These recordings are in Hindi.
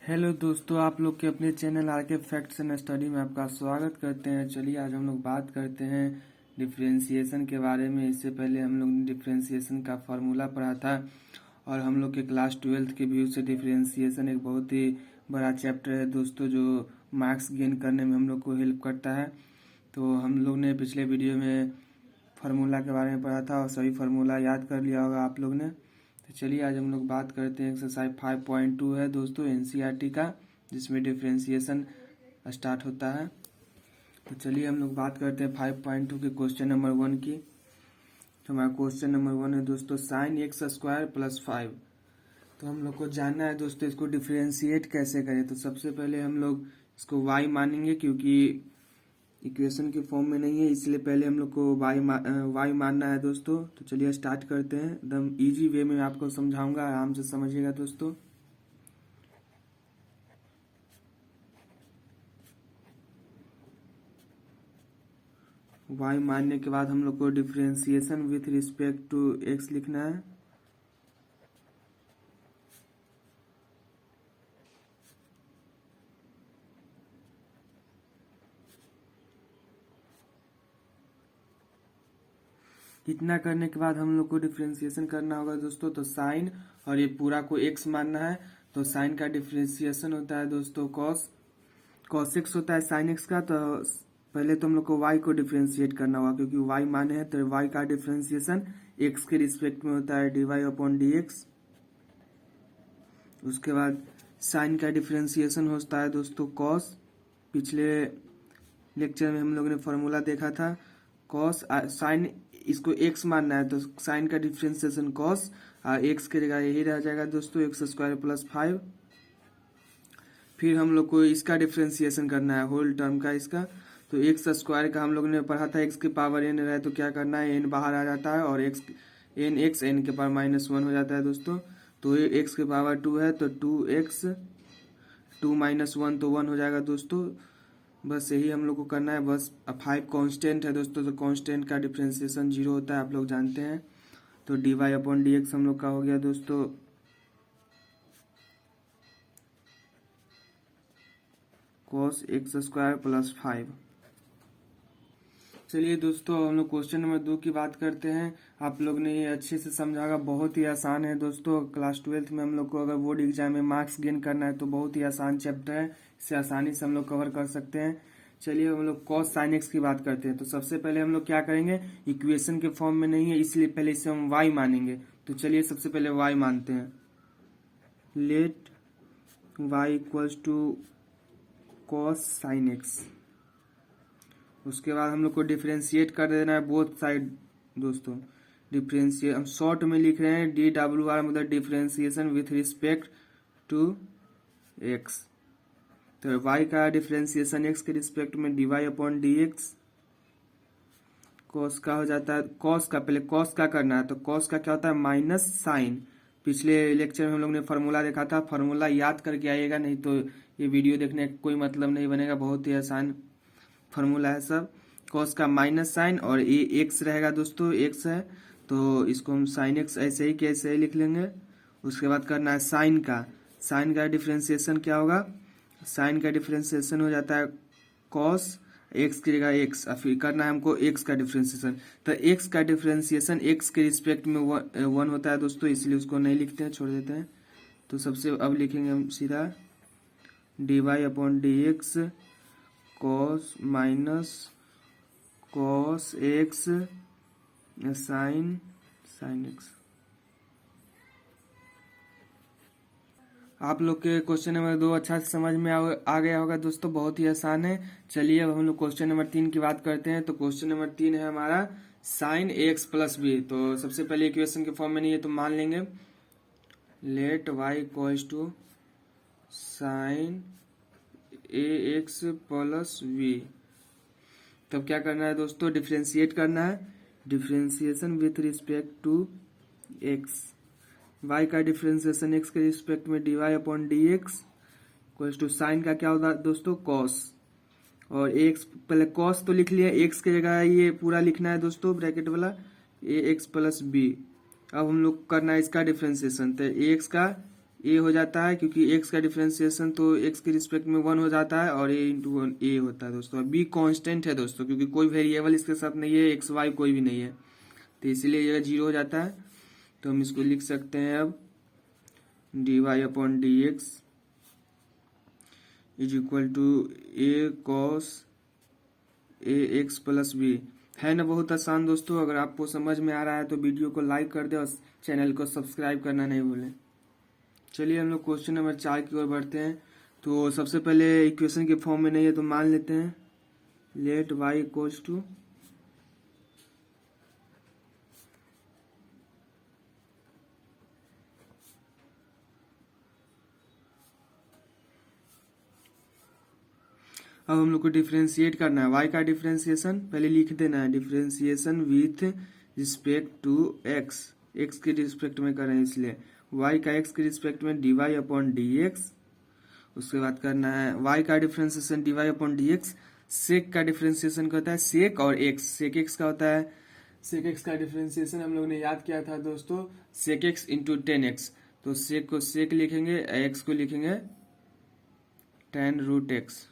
हेलो दोस्तों, आप लोग के अपने चैनल आर के फैक्ट्स एंड स्टडी में आपका स्वागत करते हैं। चलिए आज हम लोग बात करते हैं डिफरेंशिएशन के बारे में। इससे पहले हम लोग ने डिफरेंशिएशन का फार्मूला पढ़ा था और हम लोग के क्लास 12th के व्यू से डिफरेंशिएशन एक बहुत ही बड़ा चैप्टर है दोस्तों, जो मार्क्स गेन करने में हम लोग को हेल्प करता है। तो हम लोग ने पिछले वीडियो में फार्मूला के बारे में पढ़ा था और सभी फार्मूला याद कर लिया होगा आप लोग ने। तो चलिए आज हम लोग बात करते हैं एक्सरसाइज 5.2 है दोस्तों एनसीईआरटी का, जिसमें डिफरेंशिएशन स्टार्ट होता है। तो चलिए हम लोग बात करते हैं 5.2 के क्वेश्चन नंबर 1 की। तो हमारा क्वेश्चन नंबर 1 है दोस्तों साइन एक्स स्क्वायर प्लस 5। तो हम लोग को जानना है दोस्तों इसको डिफरेंशिएट कैसे करें। तो सबसे पहले हम लोग इसको y मानेंगे, क्योंकि इक्वेशन के फॉर्म में नहीं है, इसलिए पहले हम लोग को y मानना है दोस्तों। तो चलिए स्टार्ट करते हैं। एकदम इजी वे में आपको समझाऊंगा, आराम से समझिएगा दोस्तों। y मानने के बाद हम लोग को differentiation with respect to x लिखना है। इतना करने के बाद हम लोग को डिफरेंशिएशन करना होगा दोस्तों। तो साइन और ये पूरा को x मानना है। तो साइन का डिफरेंशिएशन होता है दोस्तों कॉस एक्स होता है साइन एक्स का। तो पहले तो हम लोग को y को डिफरेंशिएट करना होगा, क्योंकि y माने हैं। तो y का डिफरेंशिएशन x के रिस्पेक्ट में होता है dy/dx। उसके बाद साइन का डिफरेंशिएशन होता है दोस्तों कॉस। पिछले लेक्चर में हम लोग ने फॉर्मूला देखा था कॉस साइन, इसको x मानना है तो साइन का डिफरेंशिएशन कॉस और x की जगह यही रह जाएगा दोस्तों एक्स स्क्वायर प्लस 5। फिर हम लोग को इसका डिफरेंशिएशन करना है होल टर्म का इसका। तो एक्स स्क्वायर का हम लोग ने पढ़ा था एक्स की पावर n रहे तो क्या करना है, n बाहर आ जाता है और एक्स n के पावर -1 हो जाता है दोस्तों। तो ये एक्स की पावर 2 है तो 2x 2 - 1 तो 1 हो जाएगा दोस्तों। बस यही हम लोग को करना है। बस 5 कांस्टेंट है दोस्तों, तो कांस्टेंट का डिफरेंशिएशन 0 होता है, आप लोग जानते हैं। तो dy/dx हम लोग का हो गया दोस्तों cos एक्स स्क्वायर प्लस 5। चलिए दोस्तों हम लोग क्वेश्चन नंबर 2 की बात करते हैं। आप लोग ने ये अच्छे से समझा होगा, बहुत ही आसान है दोस्तों। क्लास 12th में हम लोग को अगर बोर्ड एग्जाम में मार्क्स गेन करना है तो बहुत ही आसान चैप्टर है, इसे आसानी से हम लोग कवर कर सकते हैं। चलिए हम लोग कॉस साइन एक्स की बात करते हैं। तो सबसे पहले हम लोग क्या करेंगे, इक्वेशन के फॉर्म में नहीं है इसलिए पहले इसे हम y मानेंगे। तो चलिए सबसे पहले y मानते हैं। Let y equals to cos sine x. उसके बाद हम लोग को डिफरेंशिएट कर देना है बोथ साइड दोस्तों। डिफरेंशिएट हम शॉर्ट में लिख रहे हैं DWR, मतलब differentiation with respect to x। तो y का डिफरेंशिएशन x के रिस्पेक्ट में dy/dx। कॉस का हो जाता है, कॉस का पहले कॉस का करना है। तो कॉस का क्या होता है माइनस साइन। पिछले लेक्चर में हम लोग ने फार्मूला देखा था, फार्मूला याद करके आइएगा, नहीं तो ये वीडियो देखने का कोई मतलब नहीं बनेगा। बहुत ही आसान फार्मूला है सब। कॉस का माइनस साइन और ये एक्स रहेगा दोस्तों, एक्स है तो इसको हम साइन एक्स ऐसे ही कैसे ही लिख लेंगे। उसके बाद करना है साइन का डिफरेंशिएशन क्या होगा, साइन का डिफरेंशिएशन हो जाता है कॉस एक्स की जगह एक्स, और फिर करना है हमको एक्स का डिफरेंशिएशन। तो एक्स का डिफरेंशिएशन एक्स के रिस्पेक्ट में 1 होता है दोस्तों, इसलिए उसको नहीं लिखते हैं, छोड़ देते हैं। तो सबसे अब लिखेंगे हम सीधा dy/dx cos minus cos x sine x. आप लोग के क्वेश्चन नंबर 2 अच्छा से समझ में आ गया होगा दोस्तों, बहुत ही आसान है। चलिए अब हम लोग क्वेश्चन नंबर 3 की बात करते हैं। तो क्वेश्चन नंबर 3 है हमारा साइन एक्स प्लस बी। तो सबसे पहले इक्वेशन के फॉर्म में नहीं है तो मान लेंगे let y equals to sine ax plus b। तब क्या करना है दोस्तों, डिफरेंशिएट करना है। Differentiation with respect to x, y का डिफरेंशिएशन x के रिस्पेक्ट में dy/dx इक्वल्स टू साइन का क्या होता है दोस्तों कॉस, और x पहले कॉस तो लिख लिया, x की जगह ये पूरा लिखना है दोस्तों ब्रैकेट वाला ax प्लस b। अब हम लोग करना है इसका डिफरेंशिएशन। तो ax का ए हो जाता है, क्योंकि एक्स का डिफ्रेंसिएशन तो एक्स के रिस्पेक्ट में 1 हो जाता है और ए इंटू वन ए होता है दोस्तों। बी कांस्टेंट है दोस्तों, क्योंकि कोई वेरिएबल इसके साथ नहीं है, एक्स वाई कोई भी नहीं है, तो इसीलिए यह 0 हो जाता है। तो हम इसको लिख सकते हैं अब d y upon d x is equal to a cos a x plus b. है ना बहुत आसान दोस्तों। अगर आपको समझ में आ रहा है तो वीडियो को लाइक कर दे और चैनल को सब्सक्राइब करना नहीं भूलें। चलिए हम लोग क्वेश्चन नंबर 4 की ओर बढ़ते हैं। तो सबसे पहले इक्वेशन के फॉर्म में नहीं है तो मान लेते हैं लेट वाई इक्वल्स टू अब हम लोग को डिफ्रेंशिएट करना है। y का डिफ्रेंशिएशन पहले लिख देना है, differentiation with respect to x, x के रिस्पेक्ट में कर रहे हैं इसलिए y का x के रिस्पेक्ट में dy अपॉन dx। उसके बाद करना है y का डिफ्रेंशिएशन dy अपॉन dx। सेक का डिफ्रेंशिएशन होता है सेक और x, सेक x का होता है, सेक x का डिफ्रेंशिएशन हम लोग ने याद किया था दोस्तों, सेक x इंटू 10x। तो सेक को सेक लिखेंगे, x को लिखेंगे 10 रूट x।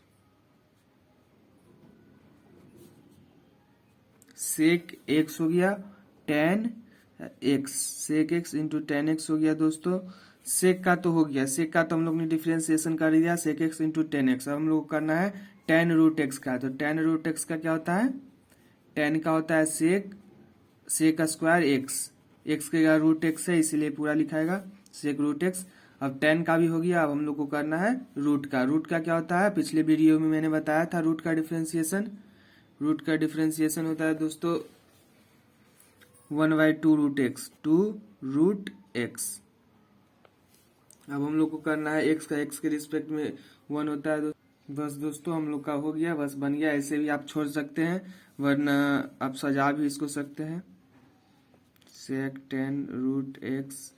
सेक एक्स हो गया 10x, सेक एक्स इंटू 10x हो गया दोस्तों। सेक का तो हो गया, सेक का तो हम लोग ने डिफ्रेंसिएशन कर दिया, सेक एक्स इंटू 10x। अब हम लोग को करना है 10 रूट एक्स का। तो 10 रूट एक्स का क्या होता है, 10 का होता है सेक, सेक का स्क्वायर एक्स, एक्स के रूट एक्स है इसीलिए पूरा लिखाएगा सेक रूट एक्स। अब 10 का भी हो गया। अब हम लोग को करना है रूट का। रूट का क्या होता है, पिछले वीडियो में मैंने बताया था रूट का डिफ्रेंसिएशन। रूट का डिफ्रेंसिएशन होता है दोस्तों 1/2 रूट एक्स, 2 रूट एक्स। अब हम लोग को करना है एक्स का, एक्स के रिस्पेक्ट में 1 होता है बस दोस्तों हम लोग का हो गया, बस बन गया। ऐसे भी आप छोड़ सकते हैं वरना आप सजा भी इसको सकते हैं। सेक 10 रूट एक्स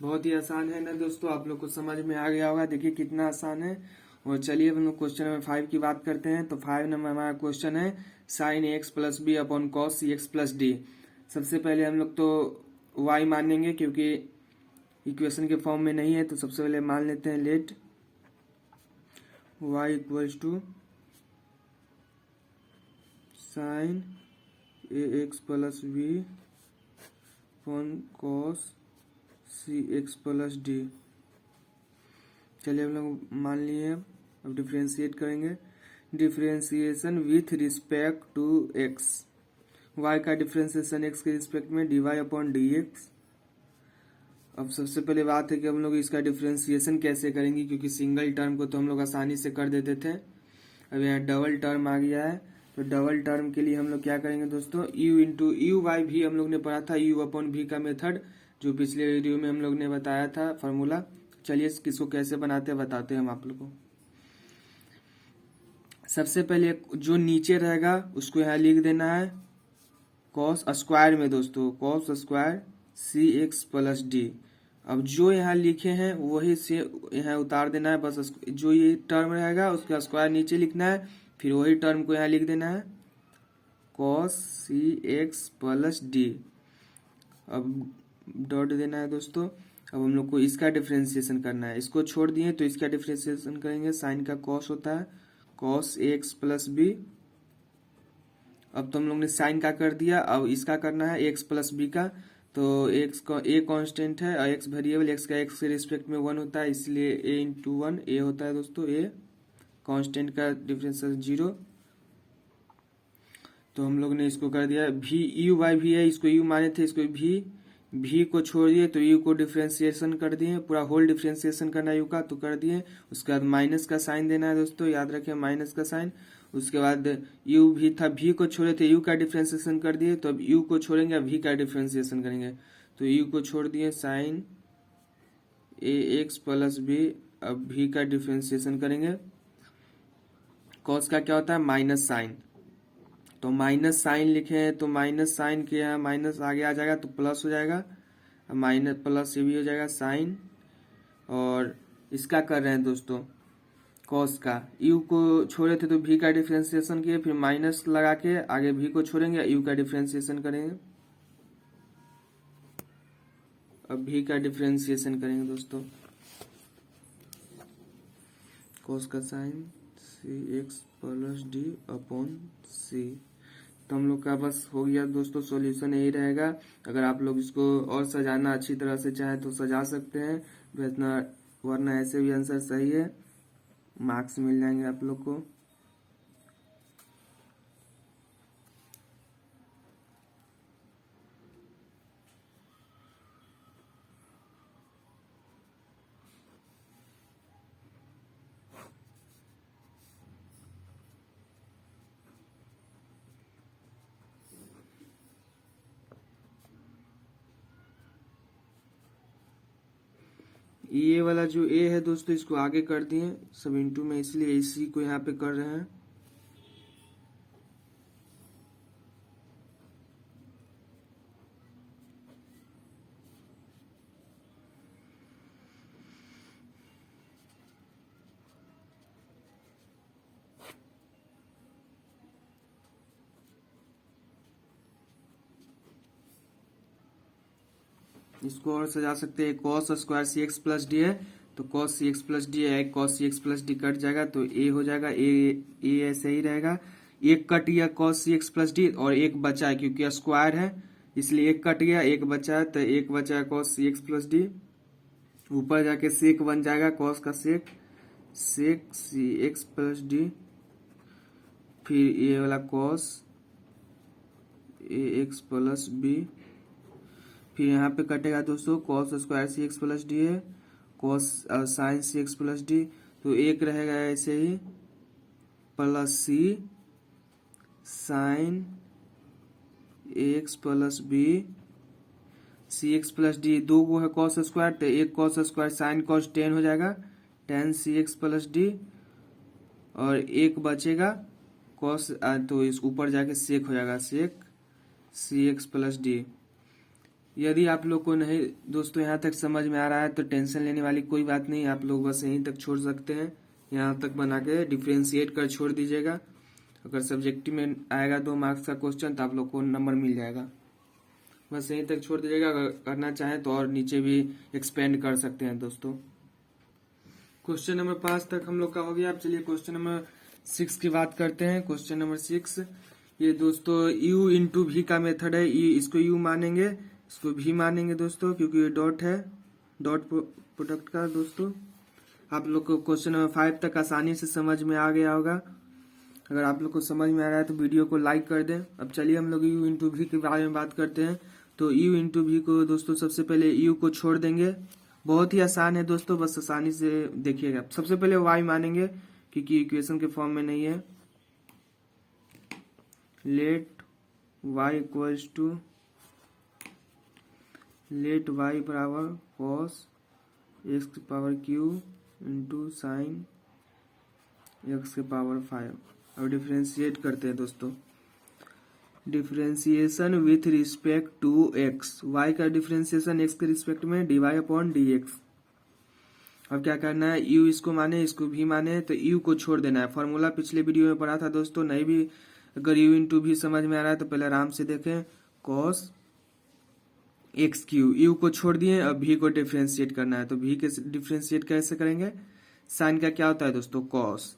बहुत ही आसान है ना दोस्तों, आप लोग को समझ में आ गया होगा। देखिए कितना आसान है। और चलिए हम लोग क्वेश्चन नंबर 5 की बात करते हैं। तो 5 नंबर हमारा क्वेश्चन है sine x plus b upon cos c x plus d. सबसे पहले हम लोग तो y मानेंगे क्योंकि इक्वेशन के फॉर्म में नहीं है, तो सबसे पहले मान लेते हैं let y equals to sine a x plus b upon cos c x plus d. चलिए हम लोग मान लिए। अब डिफ्रेंशिएट करेंगे, differentiation with respect to x, y का डिफ्रेंशिएशन एक्स के रिस्पेक्ट में d y upon d x. अब सबसे पहले बात है कि हम लोग इसका डिफ्रेंशिएशन कैसे करेंगे, क्योंकि सिंगल टर्म को तो हम लोग आसानी से कर देते थे। अब यहाँ डबल टर्म आ गया है, तो डबल टर्म के लिए हम लोग क्या करेंगे दोस्तों, यू इंटू यू वाई भी हम लोग ने पढ़ा था, यू अपॉन भी का मेथड जो पिछले वीडियो में हम लोग ने बताया था फार्मूला। चलिए किसको कैसे बनाते हैं बताते हैं हम आप लोग को। सबसे पहले जो नीचे रहेगा उसको यहाँ लिख देना है कॉस स्क्वायर में दोस्तों, cos square c x plus D. अब जो यहाँ लिखे हैं वही से यहाँ उतार देना है, बस जो ये टर्म रहेगा उसका स्क्वायर नीचे लिखना है, फिर वही टर्म को यहाँ लिख देना है cos c x plus D. अब डॉट देना है दोस्तों। अब हम लोग को इसका डिफ्रेंशिएशन करना है, इसको छोड़ दिए तो इसका डिफ्रेंशिएशन करेंगे। साइन का कॉस होता है कॉस एक्स प्लस बी। अब तो हम लोग ने साइन का कर दिया, अब इसका करना है एक्स प्लस बी का। तो एक्स का ए कांस्टेंट है और एक्स वेरिएबल, एक्स का एक्स के रिस्पेक्ट में 1 होता है इसलिए ए इंटू 1 ए होता है दोस्तों। ए कांस्टेंट का डिफरेंशियल 0। तो हम लोग ने इसको कर दिया भी, यू वाई भी है, इसको यू माने थे, इसको भी को छोड़ दिए तो यू को डिफ्रेंशिएशन कर दिए, पूरा होल डिफ्रेंशिएशन करना है यू का तो कर दिए। उसके बाद माइनस का साइन देना है दोस्तों, याद रखें माइनस का साइन। उसके बाद यू भी था, भी को छोड़े थे, यू का डिफ्रेंशिएशन कर दिए, तो अब यू को छोड़ेंगे अब भी का डिफ्रेंशिएशन करेंगे। तो यू को छोड़ दिए sign a x plus B, अब भी का डिफ्रेंशिएशन करेंगे। कॉस का क्या होता है माइनस साइन, तो माइनस साइन लिखे हैं तो माइनस साइन के यहाँ माइनस आगे आ जाएगा तो प्लस हो जाएगा, माइनस प्लस ये भी हो जाएगा साइन। और इसका कर रहे हैं दोस्तों कॉस का, यू को छोड़े थे तो भी का डिफ्रेंसिएशन किए, फिर माइनस लगा के आगे भी को छोड़ेंगे, यू का डिफ्रेंसिएशन करेंगे। अब भी का डिफ्रेंसिएशन करेंगे दोस्तों, कॉस का sign c x plus D upon सी। तो हम लोग का बस हो गया दोस्तों, सॉल्यूशन यही रहेगा। अगर आप लोग इसको और सजाना अच्छी तरह से चाहे तो सजा सकते हैं, वरना ऐसे भी आंसर सही है, मार्क्स मिल जाएंगे आप लोग को। ये वाला जो ए है दोस्तों इसको आगे कर दिए सब इंटू में, इसलिए इसी को यहाँ पे कर रहे हैं। इसको और सजा सकते हैं, cos square c x plus d है तो cos c x plus d है, cos c x plus D cut जाएगा तो ए हो जाएगा, ए ऐसे ही रहेगा। एक कट गया cos c x plus D और एक बचा है क्योंकि स्क्वायर है इसलिए एक कट गया, एक बचा है तो एक बचा है cos c x plus d. ऊपर जाके सेक बन जाएगा, कॉस का sec, sec c x plus d, फिर ये वाला cos a x plus b, फिर यहाँ पे कटेगा दोस्तों cos square c x plus d है, cos sine c x plus d, तो एक रहेगा ऐसे ही plus c sine x plus b c x plus d, दो गो है कॉस स्क्वायर तो एक cos square sine cos tan हो जाएगा, टेन सी एक्स प्लस डी, और एक बचेगा कॉस तो इस ऊपर जाके सेक हो जाएगा, सेक सी एक्स प्लस डी। यदि आप लोग को नहीं दोस्तों यहाँ तक समझ में आ रहा है तो टेंशन लेने वाली कोई बात नहीं, आप लोग बस यहीं तक छोड़ सकते हैं, यहाँ तक बना के डिफ्रेंशिएट कर छोड़ दीजिएगा। अगर सब्जेक्टिव में आएगा 2 मार्क्स का क्वेश्चन तो आप लोग को नंबर मिल जाएगा, बस यहीं तक छोड़ दीजिएगा। अगर करना चाहें तो और नीचे भी एक्सपेंड कर सकते हैं दोस्तों। क्वेश्चन नंबर 5 तक हम लोग का हो गया। अब चलिए क्वेश्चन नंबर 6 की बात करते हैं। क्वेश्चन नंबर 6 ये दोस्तों u इंटू भी का मेथड है, इसको u मानेंगे इसको भी मानेंगे दोस्तों क्योंकि ये डॉट है, डॉट प्रोडक्ट का दोस्तों। आप लोग को क्वेश्चन नंबर 5 तक आसानी से समझ में आ गया होगा। अगर आप लोग को समझ में आ रहा है तो वीडियो को लाइक कर दें। अब चलिए हम लोग u इंटू भी के बारे में बात करते हैं। तो u इंटू भी को दोस्तों सबसे पहले u को छोड़ देंगे, बहुत ही आसान है दोस्तों, बस आसानी से देखिएगा। सबसे पहले y मानेंगे क्योंकि इक्वेशन के फॉर्म में नहीं है। Let y equals to let y बराबर cos x की power q into sine x के पावर 5। अब डिफ्रेंशिएट करते हैं दोस्तों, differentiation with respect to x, y का डिफ्रेंशिएशन x के रिस्पेक्ट में dy अपॉन dx। अब क्या करना है, u इसको माने इसको भी माने तो u को छोड़ देना है। फॉर्मूला पिछले वीडियो में पढ़ा था दोस्तों, नहीं भी अगर u इंटू भी समझ में आ रहा है तो पहले आराम से देखें, cos एक्स क्यू, यू को छोड़ दिए, अब भी को डिफ्रेंशिएट करना है। तो भी के डिफ्रेंशिएट कैसे करेंगे, साइन का क्या होता है दोस्तों कॉस,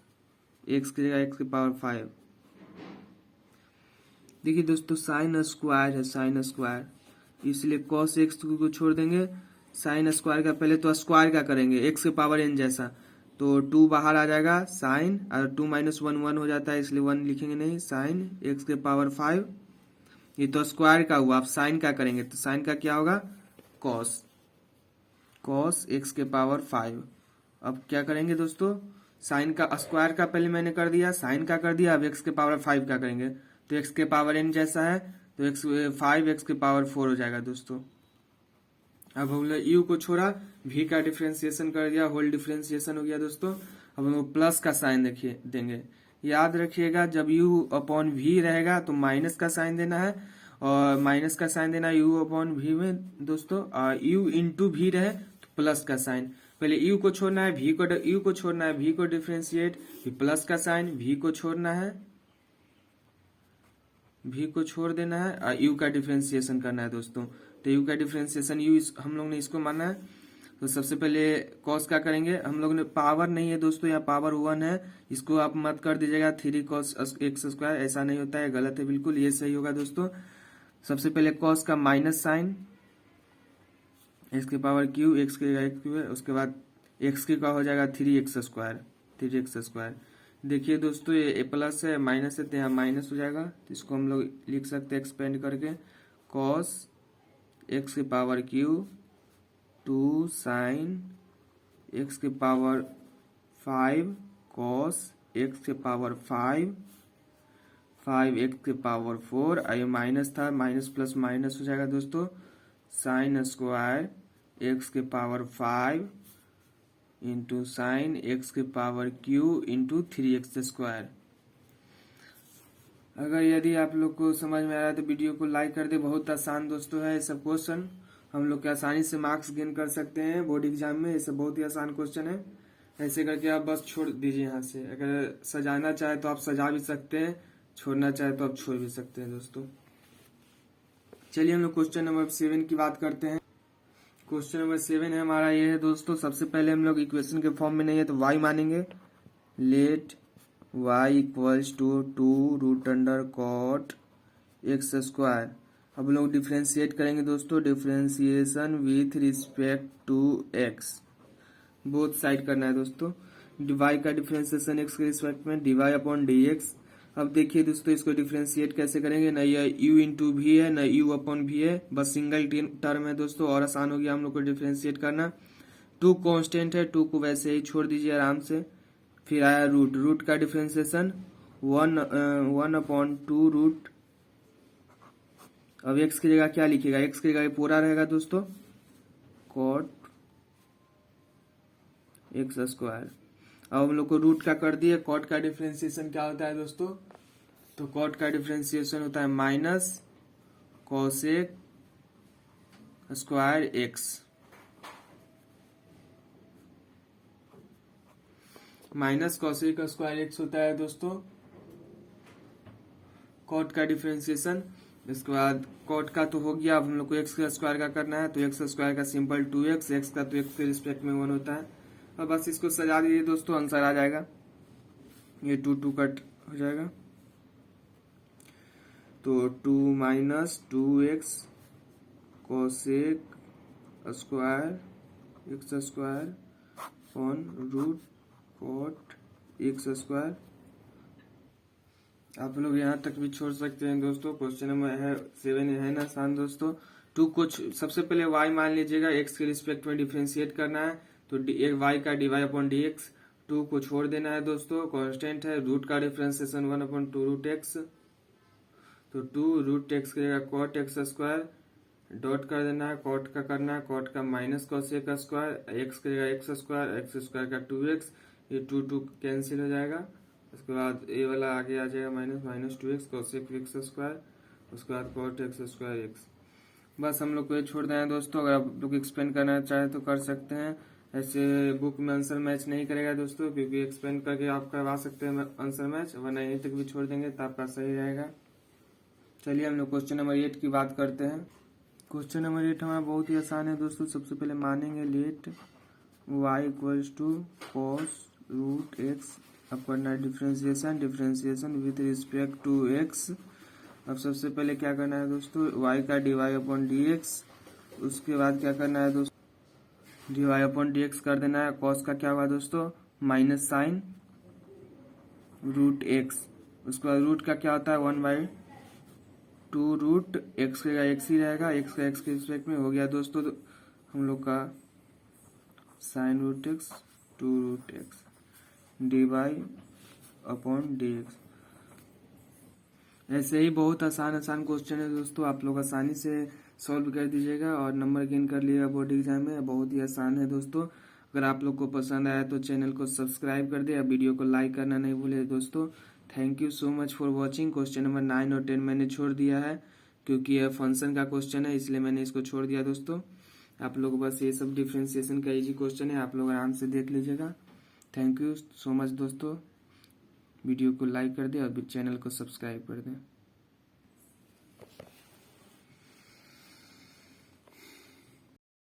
एक्स की जगह एक्स की पावर 5। देखिए दोस्तों साइन स्क्वायर है, साइन स्क्वायर, इसलिए कॉस एक्स को छोड़ देंगे। साइन स्क्वायर का पहले तो स्क्वायर का करेंगे एक्स के पावर एन जैसा, तो 2 बाहर आ जाएगा साइन, और 2 माइनस 1 1 हो जाता है इसलिए 1 लिखेंगे नहीं, साइन एक्स के पावर 5। ये तो स्क्वायर का हुआ, आप साइन का करेंगे तो साइन का क्या होगा कॉस, कॉस एक्स के पावर 5। अब क्या करेंगे दोस्तों, साइन का स्क्वायर का पहले मैंने कर दिया, साइन का कर दिया, अब एक्स के पावर 5 का करेंगे तो एक्स के पावर एन जैसा है तो एक्स 5 एक्स के पावर 4 हो जाएगा दोस्तों। अब हम लोग यू को छोड़ा, भी का डिफ्रेंशिएशन कर दिया, होल डिफ्रेंशिएशन हो गया दोस्तों। अब हम लोग प्लस का साइन देखिए देंगे, याद रखिएगा जब u अपॉन v रहेगा तो माइनस का साइन देना है, और माइनस का साइन देना है u अपॉन v में दोस्तों। u इंटू v रहे तो प्लस का साइन, पहले u को छोड़ना है, u को छोड़ना है, v को डिफ्रेंशिएट, फिर प्लस का साइन, v को छोड़ना है, v को छोड़ देना है, और u का डिफ्रेंशिएशन करना है दोस्तों। तो u का डिफ्रेंशिएशन हम लोग ने इसको माना है। तो सबसे पहले कॉस का करेंगे, हम लोग ने पावर नहीं है दोस्तों, यहाँ पावर 1 है, इसको आप मत कर दीजिएगा 3 cos x स्क्वायर, ऐसा नहीं होता है, गलत है बिल्कुल, ये सही होगा दोस्तों। सबसे पहले कॉस का माइनस साइन, x की पावर q, x की जगह q है, उसके बाद x की का हो जाएगा 3x स्क्वायर। देखिए दोस्तों ये प्लस है माइनस है तो यहाँ माइनस हो जाएगा, तो इसको हम लोग लिख सकते हैं एक्सपेंड करके, कॉस x की पावर q 2 साइन x की पावर 5 कॉस x की पावर 5 x की पावर 4, ये माइनस था, माइनस प्लस माइनस हो जाएगा दोस्तों, साइन स्क्वायर x की पावर 5 इंटू साइन x की power q into 3x square. अगर यदि आप लोग को समझ में आ रहा है तो वीडियो को लाइक कर दे, बहुत आसान दोस्तों है ये सब क्वेश्चन, हम लोग के आसानी से मार्क्स गेन कर सकते हैं बोर्ड एग्जाम में, ये सब बहुत ही आसान क्वेश्चन है। ऐसे करके आप बस छोड़ दीजिए यहाँ से, अगर सजाना चाहे तो आप सजा भी सकते हैं, छोड़ना चाहे तो आप छोड़ भी सकते हैं दोस्तों। चलिए हम लोग क्वेश्चन नंबर 7 की बात करते हैं। क्वेश्चन नंबर 7 है हमारा, ये है दोस्तों, सबसे पहले हम लोग इक्वेशन के फॉर्म में नहीं है तो y मानेंगे, let y equals to 2 root under cot x square. अब लोग डिफ्रेंशिएट करेंगे दोस्तों, differentiation with respect to x, both side करना है दोस्तों। y का डिफ्रेंशिएशन x के रिस्पेक्ट में dy अपॉन dx। अब देखिए दोस्तों इसको डिफ्रेंशिएट कैसे करेंगे, न ये u इंटू v है न u अपॉन v है, बस सिंगल टर्म है दोस्तों, और आसान हो गया हम लोग को डिफ्रेंशिएट करना। 2 कांस्टेंट है, 2 को वैसे ही छोड़ दीजिए आराम से। फिर आया रूट का डिफ्रेंशिएशन 1 अपॉन 2 रूट। अब x की जगह क्या लिखेगा, x की जगह पूरा रहेगा दोस्तों, कॉट x स्क्वायर। अब हम लोग को रूट का कर दिए, कॉट का डिफ्रेंशिएशन क्या होता है दोस्तों, तो कॉट का डिफ्रेंशिएशन होता है minus cosec square x, minus cosec square x होता है दोस्तों कॉट का डिफ्रेंशिएशन। इसके बाद कॉट का तो हो गया, अब हम लोग को x का स्क्वायर का करना है, तो x स्क्वायर का सिंपल 2x, x का तो x के रिस्पेक्ट में 1 होता है। अब बस इसको सजा दीजिए दोस्तों, आंसर आ जाएगा, ये 2 कट हो जाएगा, तो 2 minus 2x cosec square x square on root cot x square. आप लोग यहाँ तक भी छोड़ सकते हैं दोस्तों, क्वेश्चन नंबर 7 है ना आसान दोस्तों। 2 को सबसे पहले y मान लीजिएगा, x के रिस्पेक्ट में डिफरेंशिएट करना है, तो y का dy अपॉन dx, 2 को छोड़ देना है दोस्तों, कांस्टेंट है, रूट का डिफरेंशिएशन 1 अपॉन 2 रूट x, तो 2 रूट x की जगह कॉट x स्क्वायर, डॉट कर देना है, कॉट का करना है, कॉट का माइनस कॉसेक स्क्वायर, x की जगह x स्क्वायर का 2x, ये 2 कैंसिल हो जाएगा। उसके बाद ए वाला आगे आ जाएगा minus 2x cosec x square, उसके बाद कॉट x स्क्वायर x। बस हम लोग को ये छोड़ देना है दोस्तों, अगर आप लोग एक्सप्लेन करना चाहे तो कर सकते हैं, ऐसे बुक में आंसर मैच नहीं करेगा दोस्तों, क्योंकि एक्सप्लेन करके आप करवा सकते हैं आंसर मैच, वरना यहीं तक भी छोड़ देंगे तो आपका सही रहेगा। चलिए हम लोग क्वेश्चन नंबर 8 की बात करते हैं। क्वेश्चन नंबर 8 हमारा बहुत ही आसान है दोस्तों। सबसे पहले मानेंगे let y equals to cos root x, अब करना है differentiation with respect to x। अब सबसे पहले क्या करना है दोस्तों, y का dy अपॉन dx, उसके बाद क्या करना है दोस्तों, dy अपॉन dx कर देना है। cos का क्या हुआ दोस्तों, माइनस साइन रूट x, उसके बाद रूट का क्या होता है 1/2 रूट x का x ही रहेगा, x का x के रिस्पेक्ट में हो गया दोस्तों, तो हम लोग का sine root x 2 root x dy upon dx। ऐसे ही बहुत आसान क्वेश्चन है दोस्तों, आप लोग आसानी से सॉल्व कर दीजिएगा और नंबर गेन कर लिएगा बोर्ड एग्जाम में, बहुत ही आसान है दोस्तों। अगर आप लोग को पसंद आया तो चैनल को सब्सक्राइब कर दे, वीडियो को लाइक करना नहीं भूले दोस्तों। Thank you so much for watching. Question number 9 और 10 मैंने छोड़ दिया है क्योंकि यह फंक्शन का क्वेश्चन है, इसलिए मैंने इसको छोड़ दिया दोस्तों। आप लोग बस ये सब डिफ्रेंशिएशन का इजी क्वेश्चन है, आप लोग आराम से देख लीजिएगा। थैंक यू सो मच दोस्तों। वीडियो को लाइक कर दें और चैनल को सब्सक्राइब कर दें।